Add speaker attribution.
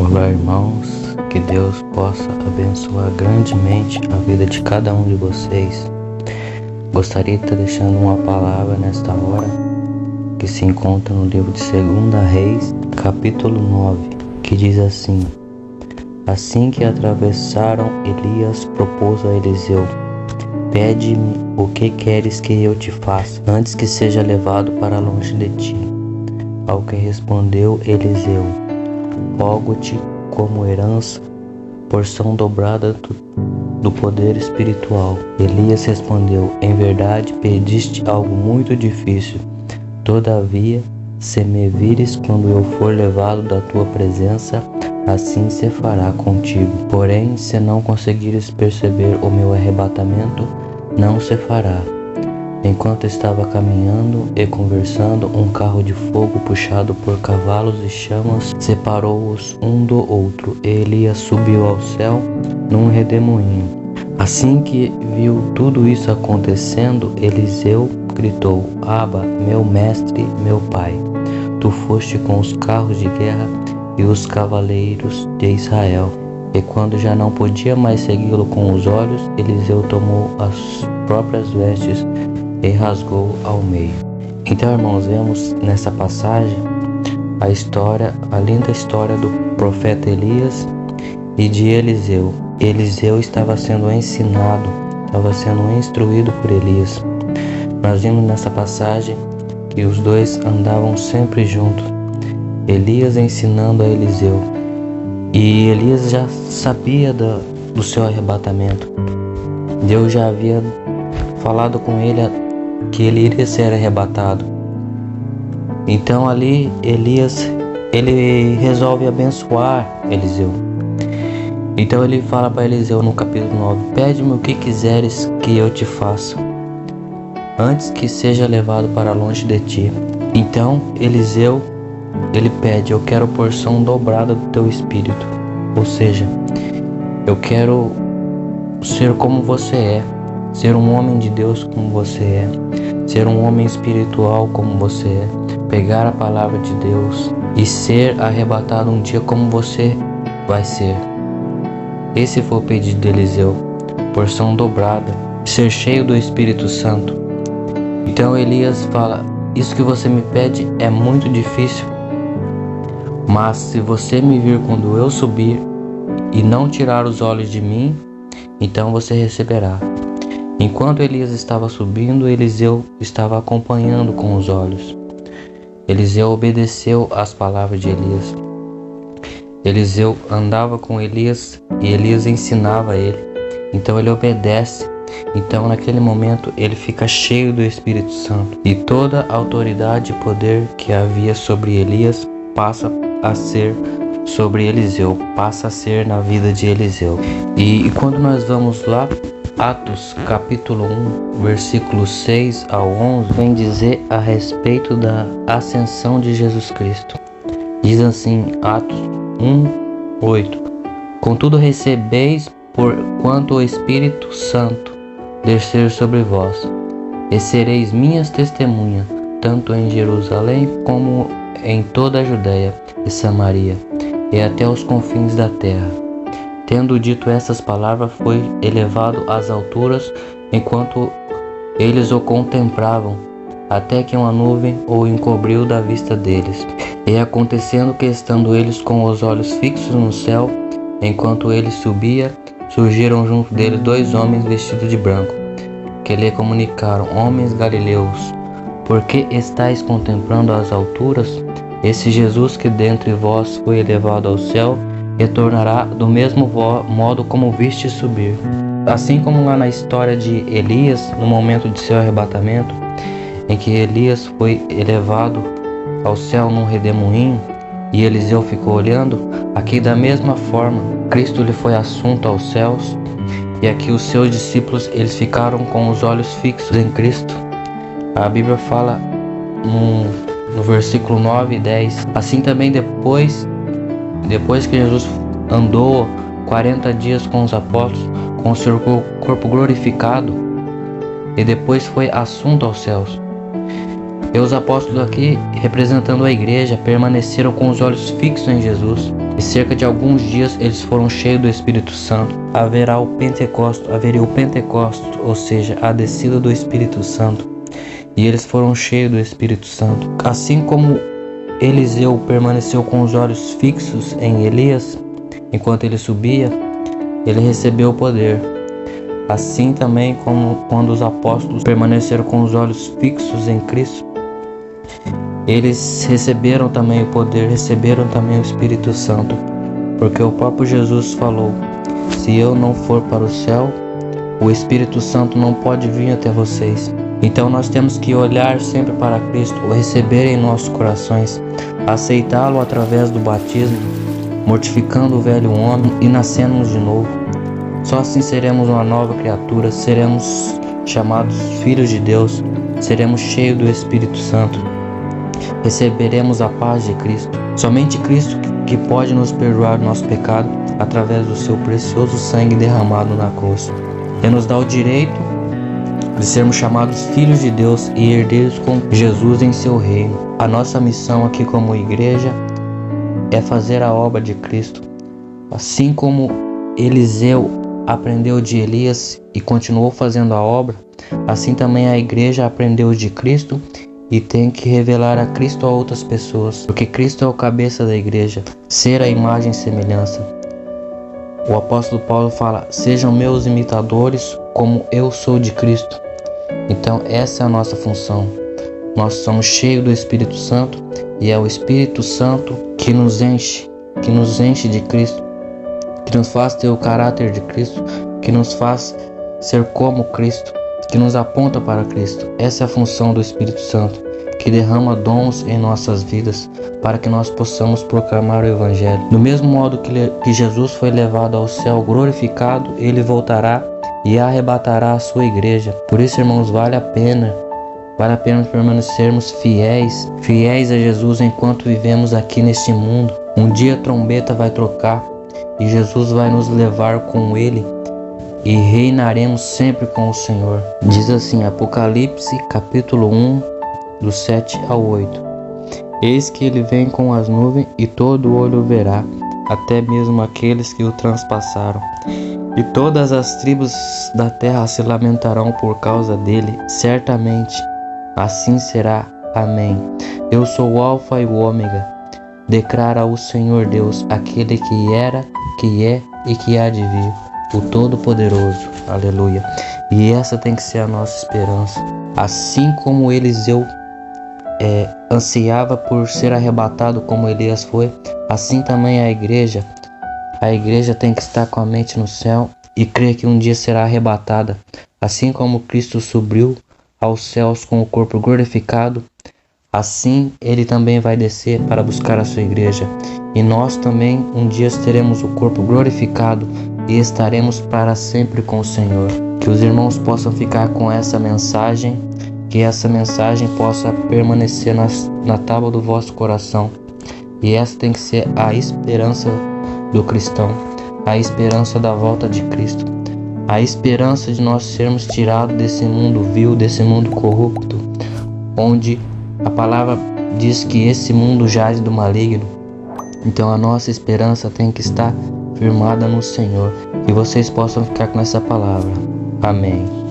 Speaker 1: Olá, irmãos, que Deus possa abençoar grandemente a vida de cada um de vocês. Gostaria de estar deixando uma palavra nesta hora que se encontra no livro de 2 Reis, capítulo 9, que diz assim: Assim que atravessaram, Elias propôs a Eliseu: Pede-me o que queres que eu te faça, antes que seja levado para longe de ti. Ao que respondeu Eliseu: Rogo-te como herança, porção dobrada do poder espiritual. Elias respondeu: Em verdade pediste algo muito difícil. Todavia, se me vires quando eu for levado da tua presença, assim se fará contigo. Porém, se não conseguires perceber o meu arrebatamento, não se fará. Enquanto estava caminhando e conversando, um carro de fogo puxado por cavalos e chamas separou-os um do outro. Elias subiu ao céu num redemoinho. Assim que viu tudo isso acontecendo, Eliseu gritou: Abba, meu mestre, meu pai, tu foste com os carros de guerra e os cavaleiros de Israel. E quando já não podia mais segui-lo com os olhos, Eliseu tomou as próprias vestes e rasgou ao meio. Então, irmãos, vemos nessa passagem a linda história do profeta Elias e de Eliseu. Eliseu estava sendo ensinado, estava sendo instruído por Elias. Nós vimos nessa passagem que os dois andavam sempre juntos, Elias ensinando a Eliseu. E Elias já sabia do seu arrebatamento. Deus já havia falado com ele que ele iria ser arrebatado. Então ali Elias, ele resolve abençoar Eliseu. Então ele fala para Eliseu no capítulo 9: Pede-me o que quiseres que eu te faça, antes que seja levado para longe de ti. Então Eliseu, ele pede: eu quero porção dobrada do teu espírito. Ou seja, eu quero ser como você é, ser um homem de Deus como você é, ser um homem espiritual como você é, pegar a palavra de Deus e ser arrebatado um dia como você vai ser. Esse foi o pedido de Eliseu: porção dobrada, ser cheio do Espírito Santo. Então Elias fala: isso que você me pede é muito difícil, mas se você me vir quando eu subir e não tirar os olhos de mim, então você receberá. Enquanto Elias estava subindo, Eliseu estava acompanhando com os olhos. Eliseu obedeceu às palavras de Elias. Eliseu andava com Elias e Elias ensinava ele. Então ele obedece. Então naquele momento ele fica cheio do Espírito Santo. E toda a autoridade e poder que havia sobre Elias passa a ser sobre Eliseu, passa a ser na vida de Eliseu. E quando nós vamos lá, Atos capítulo 1, versículos 6 ao 11, vem dizer a respeito da ascensão de Jesus Cristo. Diz assim, Atos 1, 8: Contudo recebeis por quanto o Espírito Santo descer sobre vós, e sereis minhas testemunhas, tanto em Jerusalém como em toda a Judéia e Samaria, e até os confins da terra. Tendo dito essas palavras, foi elevado às alturas, enquanto eles o contemplavam, até que uma nuvem o encobriu da vista deles. E acontecendo que, estando eles com os olhos fixos no céu, enquanto ele subia, surgiram junto deles 2 homens vestidos de branco, que lhe comunicaram: Homens galileus, por que estáis contemplando as alturas? Esse Jesus que dentre vós foi elevado ao céu, retornará do mesmo modo como viste subir. Assim como lá na história de Elias, no momento de seu arrebatamento, em que Elias foi elevado ao céu num redemoinho e Eliseu ficou olhando, aqui da mesma forma Cristo lhe foi assunto aos céus, e aqui os seus discípulos, eles ficaram com os olhos fixos em Cristo. A Bíblia fala no versículo 9 e 10: Assim também depois que Jesus andou 40 dias com os apóstolos, com o seu corpo glorificado, e depois foi assunto aos céus. E os apóstolos aqui, representando a igreja, permaneceram com os olhos fixos em Jesus. E cerca de alguns dias eles foram cheios do Espírito Santo. Haveria o Pentecostes, ou seja, a descida do Espírito Santo. E eles foram cheios do Espírito Santo. Assim como Eliseu permaneceu com os olhos fixos em Elias, enquanto ele subia, ele recebeu o poder. Assim também como quando os apóstolos permaneceram com os olhos fixos em Cristo, eles receberam também o poder, receberam também o Espírito Santo, porque o próprio Jesus falou: se eu não for para o céu, o Espírito Santo não pode vir até vocês. Então nós temos que olhar sempre para Cristo, o receber em nossos corações, aceitá-lo através do batismo, mortificando o velho homem e nascendo de novo. Só assim seremos uma nova criatura, seremos chamados filhos de Deus, seremos cheios do Espírito Santo, receberemos a paz de Cristo. Somente Cristo que pode nos perdoar do nosso pecado através do seu precioso sangue derramado na cruz. E nos dá o direito de sermos chamados filhos de Deus e herdeiros com Jesus em seu reino. A nossa missão aqui como igreja é fazer a obra de Cristo. Assim como Eliseu aprendeu de Elias e continuou fazendo a obra, assim também a igreja aprendeu de Cristo e tem que revelar a Cristo a outras pessoas, porque Cristo é o cabeça da igreja, ser a imagem e semelhança. O apóstolo Paulo fala: sejam meus imitadores como eu sou de Cristo. Então essa é a nossa função. Nós somos cheios do Espírito Santo e é o Espírito Santo que nos enche de Cristo, que nos faz ter o caráter de Cristo, que nos faz ser como Cristo, que nos aponta para Cristo. Essa é a função do Espírito Santo, que derrama dons em nossas vidas para que nós possamos proclamar o Evangelho. Do mesmo modo que Jesus foi levado ao céu glorificado, ele voltará e arrebatará a sua igreja. Por isso, irmãos, vale a pena permanecermos fiéis a Jesus enquanto vivemos aqui neste mundo. Um dia a trombeta vai trocar e Jesus vai nos levar com ele e reinaremos sempre com o Senhor. Diz assim, Apocalipse capítulo 1, do 7 ao 8. Eis que ele vem com as nuvens e todo olho o verá, até mesmo aqueles que o transpassaram. E todas as tribos da terra se lamentarão por causa dele, certamente. Assim será. Amém. Eu sou o Alfa e o Ômega, declara o Senhor Deus, aquele que era, que é e que há de vir, o Todo-Poderoso. Aleluia. E essa tem que ser a nossa esperança. Assim como Eliseu ansiava por ser arrebatado como Elias foi, assim também a igreja tem que estar com a mente no céu e crer que um dia será arrebatada. Assim como Cristo subiu aos céus com o corpo glorificado, assim ele também vai descer para buscar a sua igreja. E nós também um dia teremos o corpo glorificado e estaremos para sempre com o Senhor. Que os irmãos possam ficar com essa mensagem, que essa mensagem possa permanecer na tábua do vosso coração. E essa tem que ser a esperança do cristão, a esperança da volta de Cristo, a esperança de nós sermos tirados desse mundo vil, desse mundo corrupto, onde a palavra diz que esse mundo jaz do maligno. Então a nossa esperança tem que estar firmada no Senhor. Que vocês possam ficar com essa palavra. Amém.